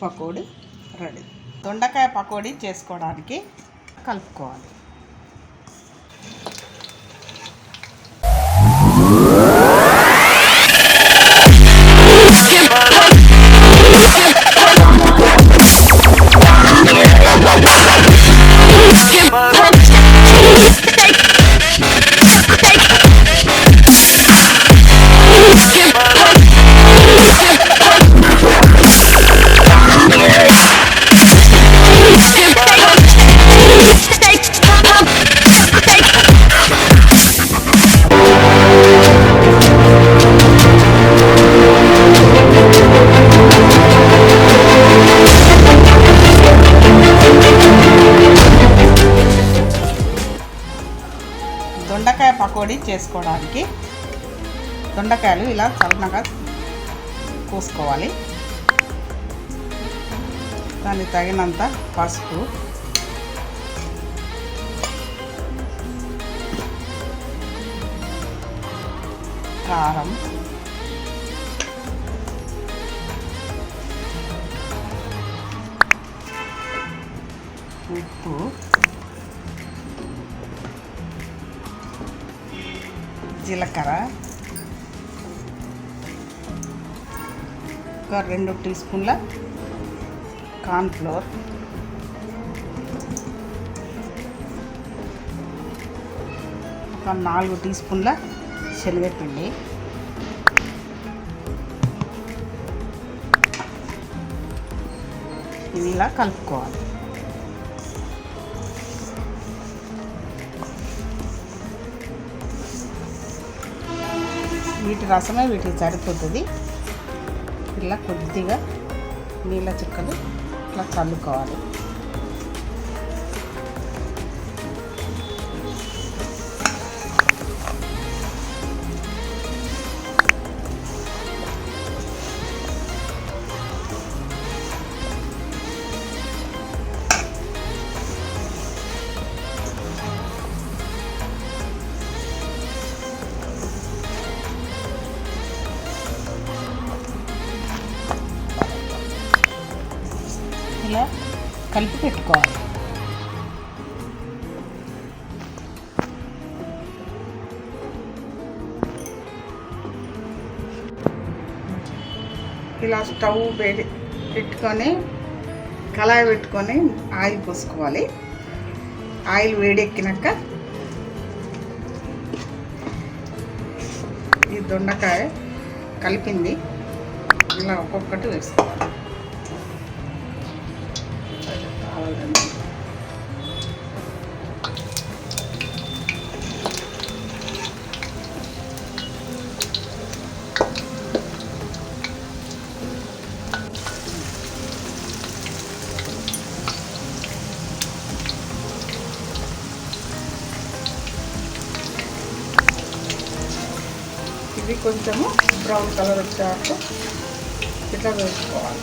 Pakodi ready. దొండకాయ పకోడీ చేసుకోవడానికి కలుపుకోవాలి. దొండకాయ పకోడీ చేసుకోవడానికి దొండకాయలు ఇలా సన్నగా కోసుకోవాలి. దానికి తగినంత పసుపు, కారం, ఉప్పు, జీలకర్ర, ఒక 2 టీ స్పూన్ల కార్న్ఫ్లోర్, ఒక 4 టీ స్పూన్ల శనగపిండి, ఇవి ఇలా కలుపుకోవాలి. వీటి రసమే వీటికి సరిపోతుంది. ఇలా కొద్దిగా నీళ్ళ చుక్కలు ఇట్లా చల్లుకోవాలి. ఇలా కలిపి పెట్టుకోవాలి. ఇలా స్టవ్ పెట్టుకొని కళాయి పెట్టుకొని ఆయిల్ పోసుకోవాలి. ఆయిల్ వేడెక్కినాక ఈ దొండకాయ కలిపింది ఇలా ఒక్కొక్కటి వేసుకోవాలి. ఇది కొంచెము బ్రౌన్ కలర్ వచ్చాక ఇట్లా వేసుకోవాలి.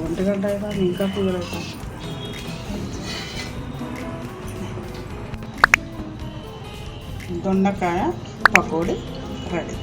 ఒంటి గంట అయితే ఇంకా కుదరవుతాం. దొండకాయ పకోడీ రెడీ.